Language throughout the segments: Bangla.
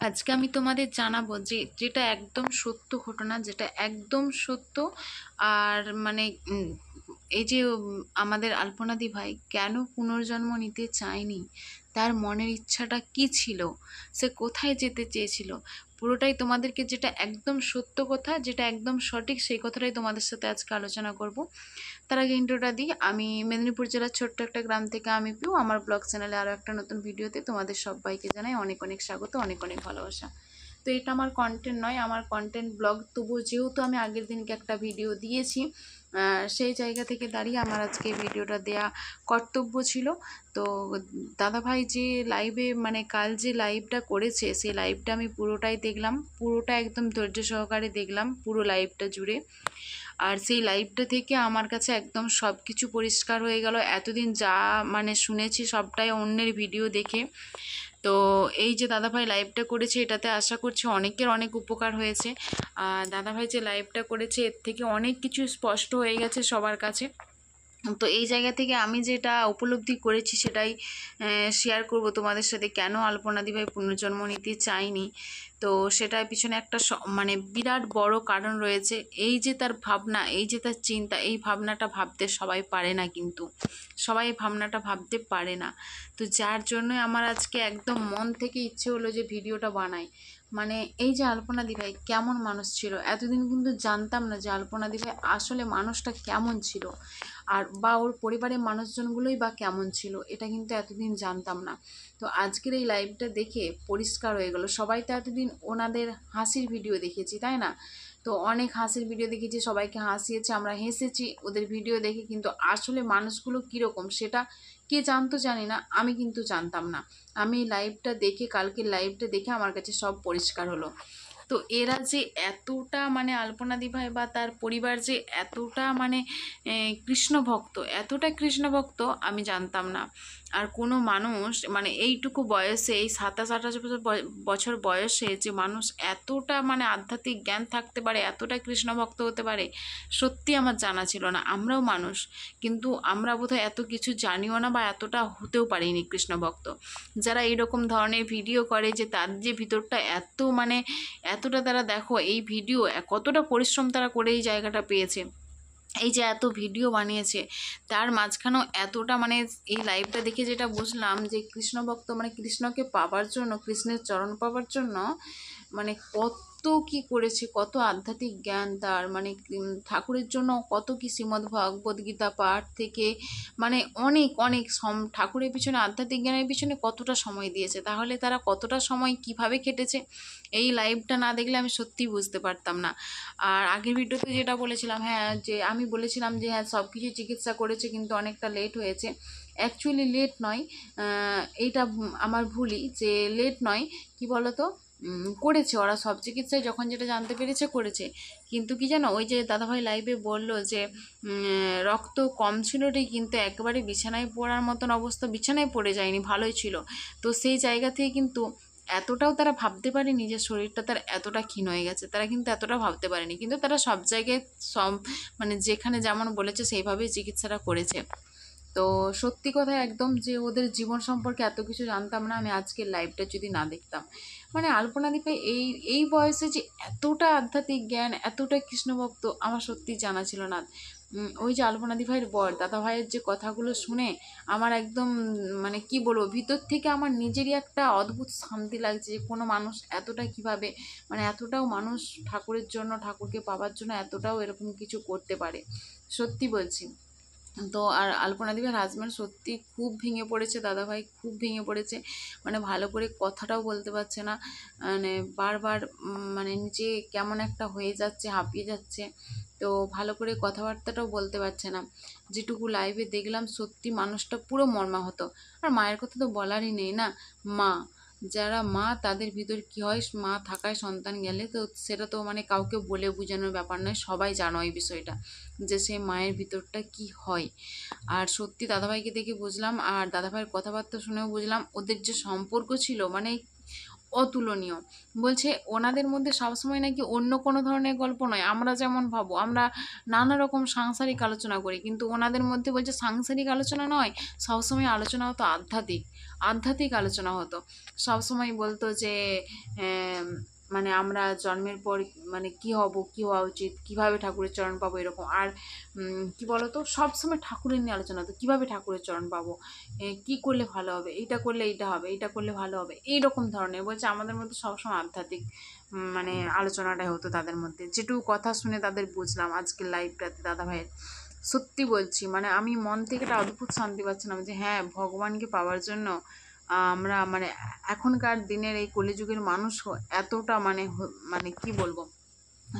আজকে আমি তোমাদের জানাবো যে যেটা একদম সত্য ঘটনা, যেটা একদম সত্য। আর মানে এই যে আমাদের আলপনাদি ভাই কেন পুনর্জন্ম নিতে চায়নি, তার মনের ইচ্ছাটা কি ছিল, সে কোথায় যেতে চেয়েছিল, পুরোটাই তোমাদেরকে, যেটা একদম সত্য কথা, যেটা একদম সঠিক, সেই কথাটাই তোমাদের সাথে আজকে আলোচনা করব। তার আগে ইন্ট্রোটা দিই। আমি মেদিনীপুর জেলার ছোট্ট একটা গ্রাম থেকে আমি পিউ। আমার ব্লগ চ্যানেলে আরও একটা নতুন ভিডিওতে তোমাদের সবাইকে জানাই অনেক অনেক স্বাগত, অনেক অনেক ভালোবাসা। তো এটা আমার কন্টেন্ট নয়, আমার কন্টেন্ট ব্লগ, তবুও যেহেতু আমি আগের দিনকে একটা ভিডিও দিয়েছি, সেই জায়গা থেকে দাঁড়িয়ে আমার আজকে ভিডিওটা দেয়া কর্তব্য ছিল। তো দাদাভাই যে লাইভে, মানে কাল যে লাইভটা করেছে, সেই লাইভটা আমি পুরোটাই দেখলাম, পুরোটা একদম ধৈর্য সহকারে দেখলাম, পুরো লাইভটা জুড়ে। আর সেই লাইভটা থেকে আমার কাছে একদম সব কিছু পরিষ্কার হয়ে গেল। এতদিন যা মানে শুনেছি সবটাই অন্যের ভিডিও দেখে। তো এই যে দাদাভাই লাইভটা করেছে, এটাতে আশা করছি অনেকের অনেক উপকার হয়েছে। আর দাদাভাই যে লাইভটা করেছে, এর থেকে অনেক কিছু স্পষ্ট হয়ে গেছে সবার কাছে। তো এই জায়গা থেকে আমি যেটা উপলব্ধি করেছি সেটাই শেয়ার করব তোমাদের সাথে। কেন আলপনাদিভাই পুনর্জন্ম নিতে চাইনি, তো সেটার পিছনে একটা মানে বিরাট বড় কারণ রয়েছে। এই যে তার ভাবনা, এই যে তার চিন্তা, এই ভাবনাটা ভাবতে সবাই পারে না, কিন্তু সবাই এই ভাবনাটা ভাবতে পারে না। তো যার জন্যই আমার আজকে একদম মন থেকে ইচ্ছে হলো যে ভিডিওটা বানাই। মানে এই যে আলপনা দিভাই কেমন মানুষ ছিল, এতদিন কিন্তু জানতাম না যে আলপনা দিভাই আসলে মানুষটা কেমন ছিল, আর বা ওর পরিবারের মানুষজনগুলোই বা কেমন ছিল, এটা কিন্তু এতদিন জানতাম না। তো আজকের এই লাইভটা দেখে পরিষ্কার হয়ে গেল। সবাই তো এতদিন ওনাদের হাসির ভিডিও দেখেছি, তাই না? তো অনেক হাসির ভিডিও দেখেছি, সবাইকে হাসিয়েছে, আমরা হেসেছি ওদের ভিডিও দেখে, কিন্তু আসলে মানুষগুলো কীরকম সেটা কে জানতো জানি না, আমি কিন্তু জানতাম না। আমি লাইভটা দেখে, কালকের লাইভটা দেখে আমার কাছে সব পরিষ্কার হলো। তো এরা যে এতটা, মানে আলপনাদি ভাই বা তার পরিবার যে এতটা মানে কৃষ্ণ ভক্ত, এতটা কৃষ্ণ ভক্ত আমি জানতাম না। আর কোনো মানুষ মানে এইটুকু বয়সে, এই 27-28 বছর বয়সে যে মানুষ এতটা মানে আধ্যাত্মিক জ্ঞান থাকতে পারে, এতটা কৃষ্ণ ভক্ত হতে পারে, সত্যি আমার জানা ছিল না। আমরাও মানুষ, কিন্তু আমরা বোধহয় এত কিছু জানিও না বা এতটা হতেও পারিনি কৃষ্ণ ভক্ত। যারা এইরকম ধরনের ভিডিও করে, যে তার যে ভিতরটা এত মানে এতটা, তারা দেখো এই ভিডিও কতটা পরিশ্রম তারা করে এই জায়গাটা পেয়েছে, এই যে এত ভিডিও বানিয়েছে, তার মাঝখানেও এতটা, মানে এই লাইভটা দেখে যেটা বুঝলাম যে কৃষ্ণ ভক্ত মানে কৃষ্ণকে পাবার জন্য, কৃষ্ণের চরণ পাবার জন্য মানে কত কি করেছে, কত আধ্যাত্মিক জ্ঞান তার, মানে ঠাকুরের জন্য কত কি, শ্রীমদ্ ভগবদ্ গীতা পাঠ থেকে মানে অনেক অনেক ঠাকুরের পিছনে, আধ্যাত্মিক জ্ঞানের পিছনে কতটা সময় দিয়েছে। তাহলে তারা কতটা সময় কিভাবে কেটেছে, এই লাইভটা না দেখলে আমি সত্যিই বুঝতে পারতাম না। আর আগের ভিডিওতে যেটা বলেছিলাম, হ্যাঁ, যে আমি বলেছিলাম যে হ্যাঁ সব কিছু চিকিৎসা করেছে কিন্তু অনেকটা লেট হয়েছে। অ্যাকচুয়ালি লেট নয়, এইটা আমার ভুলই, যে লেট নয়, কি বলতো, করেছে ওরা সব চিকিৎসায়, যখন যেটা জানতে পেরেছে করেছে। কিন্তু কি জানো, ওই যে দাদাভাই লাইভে বললো যে রক্ত কম ছিল রে, কিন্তু একেবারে বিছানায় পড়ার মতন অবস্থা, বিছানায় পড়ে যায়নি, ভালোই ছিল। তো সেই জায়গা থেকে কিন্তু এতটাও তারা ভাবতে পারেনি যে শরীরটা তার এতটা ক্ষীণ হয়ে গেছে, তারা কিন্তু এতটা ভাবতে পারেনি, কিন্তু তারা সব জায়গায় সব মানে যেখানে যেমন বলেছে সেইভাবেই চিকিৎসাটা করেছে। তো সত্যি কথা একদম, যে ওদের জীবন সম্পর্কে এত কিছু জানতাম না আমি আজকের লাইভটা যদি না দেখতাম। মানে আলপনা দীপা এই এই বয়সে যে এতটা আধ্যাত্মিক জ্ঞান, এতটা কৃষ্ণভক্ত, আমার সত্যি জানা ছিল না। ওই যে আলপনা দি ভাইয়ের বর, দাদা ভাইয়ের যে কথাগুলো শুনে আমার একদম মানে কি বলবো, ভিতর থেকে আমার নিজেরই একটা অদ্ভুত শান্তি লাগছে, যে কোনো মানুষ এতটা কিভাবে, মানে এতটাও মানুষ ঠাকুরের জন্য, ঠাকুরকে পাওয়ার জন্য এতটাও এরকম কিছু করতে পারে, সত্যি বলছি। তো আর আলপনা দিভাইয়ের হাজব্যান্ড সত্যি খুব ভেঙে পড়েছে, দাদাভাই খুব ভেঙে পড়েছে, মানে ভালো করে কথাটাও বলতে পারছে না, মানে বারবার মানে নিচে কেমন একটা হয়ে যাচ্ছে, হাঁপিয়ে যাচ্ছে। তো ভালো করে কথাবার্তাটাও বলতে পারছে না। যেটুকু লাইভে দেখলাম সত্যি মানুষটা পুরো মর্মাহত। আর মায়ের কথা তো বলারই নেই না, মা, যারা মা তাদের ভিতর কি হয়, মা থাকায় সন্তান গেলে, তো সেটা তো মানে কাউকে বলে বোঝানোর ব্যাপার নয়, সবাই জানো এই বিষয়টা, যে সে মায়ের ভিতরটা কি হয়। আর সত্যি দাদাভাইকে দেখে বুঝলাম, আর দাদাভাইয়ের কথাবার্তা শুনেও বুঝলাম ওদের যে সম্পর্ক ছিল, মানে অতুলনীয়। বলছে ওনাদের মধ্যে সবসময় নাকি অন্য কোনো ধরনের গল্প নয়, আমরা যেমন ভাবো আমরা নানা রকম সাংসারিক আলোচনা করি, কিন্তু ওনাদের মধ্যে বলছে সাংসারিক আলোচনা নয়, সবসময় আলোচনা হতো আধ্যাত্মিক, আধ্যাত্মিক আলোচনা হতো। সবসময় বলতো যে আম, মানে আমরা জন্মের পর মানে কি হব, কি হওয়া উচিত, কিভাবে ঠাকুরের চরণ পাবো, এরকম। আর কি বলতো, সবসময় ঠাকুরের নিয়ে আলোচনা হতো, কিভাবে ঠাকুরের চরণ পাবো, কি করলে ভালো হবে, এইটা করলে এইটা হবে, এইটা করলে ভালো হবে, এইরকম ধরনের। বলছে আমাদের মধ্যে সবসময় আধ্যাত্মিক মানে আলোচনাটাই হতো তাদের মধ্যে। যেটুকু কথা শুনে তাদের বুঝলাম আজকের লাইভটাতে দাদা ভাইয়ের, সত্যি বলছি মানে আমি মন থেকে একটা অদ্ভুত শান্তি পাচ্ছিলাম যে হ্যাঁ, ভগবানকে পাওয়ার জন্য আমরা মানে এখনকার দিনের এই কলিযুগের মানুষ এতটা মানে মানে কি বলবো,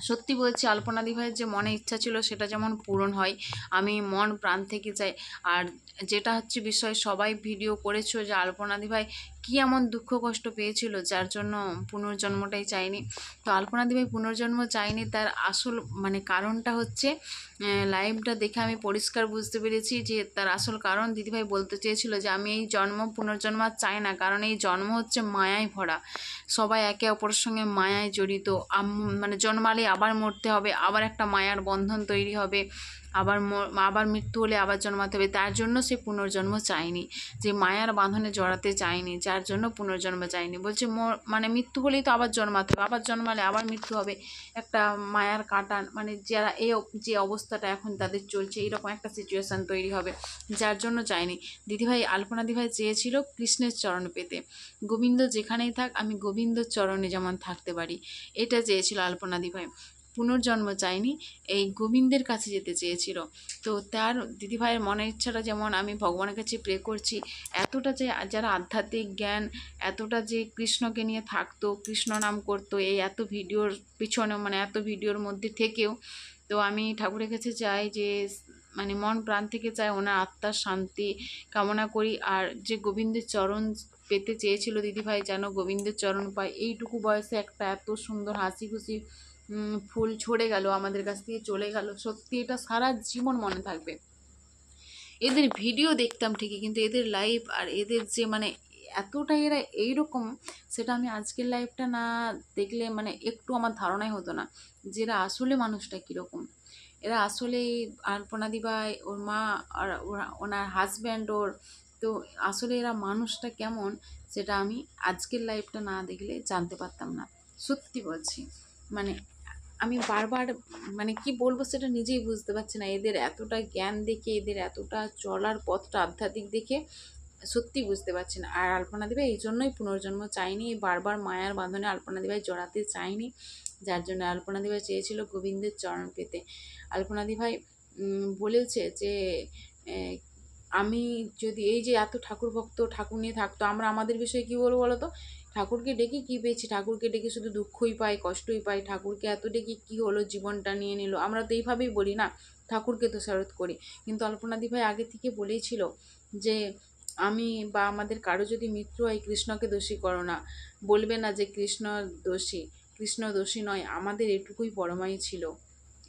সত্যি বলছি আলপনাদি ভাইয়ের যে মনে ইচ্ছা ছিল সেটা যেমন পূরণ হয়, আমি মন প্রাণ থেকে চাই। আর যেটা হচ্ছে বিষয়, সবাই ভিডিও করেছো যে আলপনাদি ভাই কী এমন দুঃখ কষ্ট পেয়েছিল যার জন্য পুনর্জন্মটাই চাইনি। তো আলপনাদি ভাই পুনর্জন্ম চাইনি, তার আসল মানে কারণটা হচ্ছে লাইভটা দেখে আমি পরিষ্কার বুঝতে পেরেছি যে তার আসল কারণ দিদিভাই বলতে চেয়েছিল যে আমি এই জন্ম পুনর্জন্ম আর চাই না, কারণ এই জন্ম হচ্ছে মায়ায় ভরা, সবাই একে অপরের সঙ্গে মায়ায় জড়িত। মানে জন্মালে আবার মরতে হবে, আবার একটা মায়ার বন্ধন তৈরি হবে, আবার আবার মৃত্যু হলে আবার জন্মাতে হবে, তার জন্য সে পুনর্জন্ম চায়নি, যে মায়ার বাঁধনে জড়াতে চায়নি, যার জন্য পুনর্জন্ম চায়নি। বলছে মানে মৃত্যু হলেই তো আবার জন্মাতে হবে, আবার জন্মালে আবার মৃত্যু হবে, একটা মায়ার কাটান মানে যারা যে অবস্থাটা এখন তাদের চলছে এরকম একটা সিচুয়েশান তৈরি হবে, যার জন্য চায়নি। দিদিভাই আলপনা দিদিভাই চেয়েছিল কৃষ্ণের চরণ পেতে, গোবিন্দ যেখানেই থাক আমি গোবিন্দর চরণে যেমন থাকতে পারি, এটা চেয়েছিল আলপনা দিদিভাই, পুনর্জন্ম চায়নি, এই গোবিন্দের কাছে যেতে চেয়েছিল। তো তার দিদিভাইয়ের মনের ইচ্ছাটা যেমন আমি ভগবানের কাছে প্রে করছি, এতটা যে যারা আধ্যাত্মিক জ্ঞান, এতটা যে কৃষ্ণকে নিয়ে থাকতো, কৃষ্ণ নাম করতো, এই এত ভিডিওর পিছনে মানে এত ভিডিওর মধ্যে থেকেও, তো আমি ঠাকুরের কাছে চাই যে মানে মন প্রাণ থেকে চাই ওনার আত্মার শান্তি কামনা করি। আর যে গোবিন্দের চরণ পেতে চেয়েছিল দিদিভাই, যেন গোবিন্দের চরণ পায়। এইটুকু বয়সে একটা এত সুন্দর হাসি খুশি ফুল ঝরে গেল, আমাদের কাছ থেকে চলে গেল, সত্যি এটা সারা জীবন মনে থাকবে। এদের ভিডিও দেখতাম ঠিকই, কিন্তু এদের লাইভ আর এদের যে মানে এতটা এরা এইরকম, সেটা আমি আজকের লাইভটা না দেখলে মানে একটু আমার ধারণাই হতো না যে এরা আসলে মানুষটা কীরকম। এরা আসলে আলপনা দিবাই, ওর মা আর ওনার হাজব্যান্ড ওর, তো আসলে এরা মানুষটা কেমন সেটা আমি আজকের লাইভটা না দেখলে জানতে পারতাম না, সত্যি বলছি। মানে আমি বারবার মানে কি বলবো সেটা নিজেই বুঝতে পারছি না, এদের এতটা জ্ঞান দেখে, এদের এতটা চলার পথটা আধ্যাত্মিক দেখে সত্যি বুঝতে পারছি না। আর আলপনা দিভাই এই জন্যই পুনর্জন্ম চাইনি, বারবার মায়ার বাঁধনে আলপনা দিভাই জড়াতে চাইনি, যার জন্য আলপনা দিভাই চেয়েছিল গোবিন্দের চরণ পেতে। আলপনা দিভাই বলেছে যে আমি যদি এই যে এত ঠাকুর ভক্ত ঠাকুর নিয়ে থাকতো, আমরা আমাদের বিষয়ে কী বলবো বলো তো, ঠাকুরকে ডেকে কী পেয়েছি, ঠাকুরকে ডেকে শুধু দুঃখই পাই, কষ্টই পাই, ঠাকুরকে এত ডেকে কী হলো, জীবনটা নিয়ে নিল, আমরা তো এইভাবেই বলি না, ঠাকুরকে তো দোষারোপ করি। কিন্তু আলপনা দিভাই আগে থেকে বলেইছিল যে আমি বা আমাদের কারো যদি মৃত্যু হয় কৃষ্ণকে দোষী করো না, বলবে না যে কৃষ্ণ দোষী, কৃষ্ণ দোষী নয়, আমাদের এটুকুই পরমাই ছিল,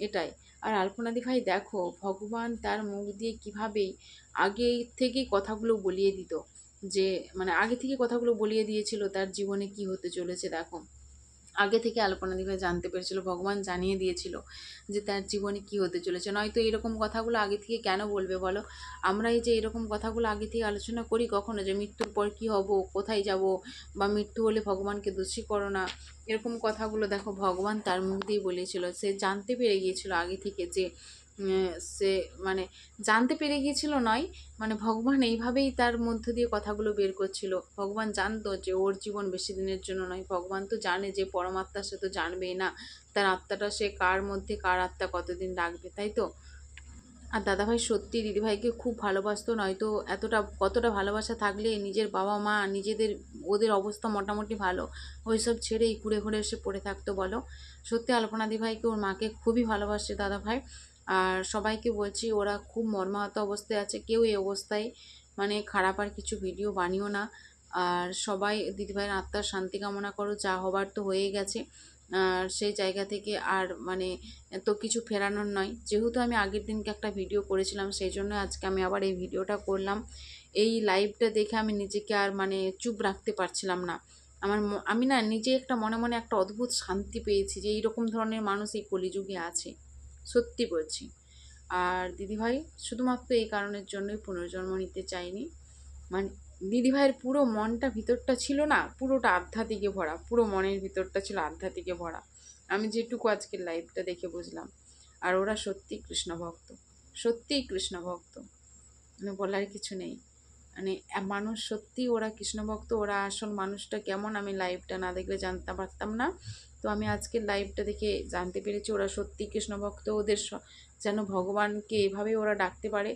এটাই। আর আলপনাদি ভাই দেখো ভগবান তার মুখ দিয়ে কীভাবেই আগে থেকেই কথাগুলো বলিয়ে দিত, যে মানে আগে থেকে কথাগুলো বলিয়ে দিয়েছিল তার জীবনে কি হতে চলেছে। দেখো আগে থেকে আলপনা দিভাই জানতে পেরেছিল, ভগবান জানিয়ে দিয়েছিল যে তার জীবনে কি হতে চলেছে, নয়তো এরকম কথাগুলো আগে থেকে কেন বলবে বলো। আমরা এই যে এরকম কথাগুলো আগে থেকে আলোচনা করি কখনো যে মৃত্যুর পর কি হব, কোথায় যাব, বা মৃত্যু হলে ভগবানকে দোষী করো না, এরকম কথাগুলো দেখো ভগবান তার মুখ দিয়ে বলেছিল, সে জানতে পেরে গিয়েছিল আগে থেকে যে সে মানে জানতে পেরে গিয়েছিল নয়, মানে ভগবান এইভাবেই তার মধ্য দিয়ে কথাগুলো বের করছিল। ভগবান জানতো যে ওর জীবন বেশি দিনের জন্য নয়, ভগবান তো জানে যে পরমাত্মা সে তো জানবেই না তার আত্মাটা সে কার মধ্যে কার আত্মা কতদিন রাখবে, তাই তো। আর দাদাভাই সত্যি দিদিভাইকে খুব ভালোবাসতো, নয়তো এতটা কতটা ভালোবাসা থাকলে নিজের বাবা মা নিজেদের ওদের অবস্থা মোটামুটি ভালো, ওইসব ছেড়েই ঘুরে ঘুরে এসে পড়ে থাকতো বলো। সত্যি আলপনা দিদিভাইকে ওর মাকে খুবই ভালোবাসে দাদাভাই। আর সবাইকে বলছি ওরা খুব মর্মাহত অবস্থায় আছে, কেউ এই অবস্থায় মানে খারাপ আর কিছু ভিডিও বানিও না। আর সবাই দিদিভাইয়ের আত্মার শান্তি কামনা করো, যা হবার তো হয়ে গেছে। আর সেই জায়গা থেকে আর মানে তো কিছু ফেরানোর নয়, যেহেতু আমি আগের দিনকে একটা ভিডিও করেছিলাম সেই জন্য আজকে আমি আবার এই ভিডিওটা করলাম। এই লাইভটা দেখে আমি নিজেকে আর মানে চুপ রাখতে পারছিলাম না, আমি না নিজে একটা মনে মনে একটা অদ্ভুত শান্তি পেয়েছি যে এইরকম ধরনের মানুষ এই কলিযুগে আছে, সত্যি বলছি। আর দিদিভাই শুধুমাত্র এই কারণের জন্যই পুনর্জন্ম নিতে চাইনি, মানে দিদিভাইয়ের পুরো মনটা ভিতরটা ছিল না পুরোটা আধ্যাত্মিকে ভরা, পুরো মনের ভিতরটা ছিল আধ্যাত্মিকে ভরা। আমি যেটুকু আজকের লাইভটা দেখে বুঝলাম। আর ওরা সত্যি কৃষ্ণ ভক্ত, সত্যিই কৃষ্ণ ভক্ত, মানে বলার কিছু নেই। মানে মানুষ সত্যি ওরা কৃষ্ণভক্ত, ওরা আসল মানুষটা কেমন আমি লাইভটা না দেখলে জানতে পারতাম না। তো আমি আজকের লাইভটা দেখে জানতে পেরেছি ওরা সত্যি কৃষ্ণভক্ত। ওদের যেন ভগবানকে এভাবে ওরা ডাকতে পারে,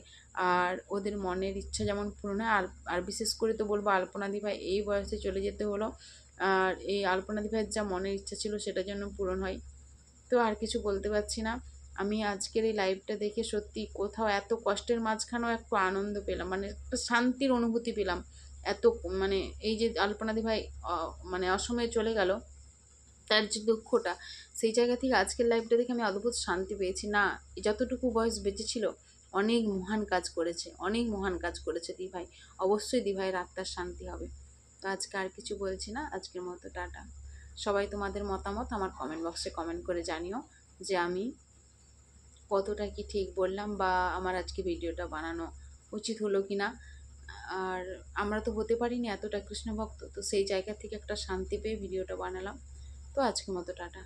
আর ওদের মনের ইচ্ছা যেমন পূরণ হয়। আর আর বিশেষ করে তো বলবো আলপনাদি ভাই এই বয়সে চলে যেতে হলো, আর এই আলপনাদি ভাইয়ের যা মনের ইচ্ছা ছিল সেটা যেন পূরণ হয়। তো আর কিছু বলতে পারছি না। আমি আজকের এই লাইভটা দেখে সত্যি কোথাও এত কষ্টের মাঝখানেও একটু আনন্দ পেলাম, মানে একটা শান্তির অনুভূতি পেলাম। এত মানে এই যে আলপনাদি ভাই মানে অসময়ে চলে গেল, তার যে দুঃখটা, সেই জায়গা থেকে আজকের লাইভটা দেখে আমি অদ্ভুত শান্তি পেয়েছি। না, যতটুকু বয়স বেঁচে ছিল অনেক মহান কাজ করেছে, অনেক মহান কাজ করেছে দিভাই। অবশ্যই দিভাইয়ের আত্মার শান্তি হবে। তো আজকে আর কিছু বলছি না, আজকের মতো টাটা। সবাই তোমাদের মতামত আমার কমেন্ট বক্সে কমেন্ট করে জানিও যে আমি কতটা কি ঠিক বললাম, বা আমার আজকে ভিডিওটা বানানো উচিত হলো কি না। আর আমরা তো হতে পারিনি এতটা কৃষ্ণ ভক্ত, তো সেই জায়গা থেকে একটা শান্তি পেয়ে ভিডিওটা বানালাম। তো আজকের মতো টাটা।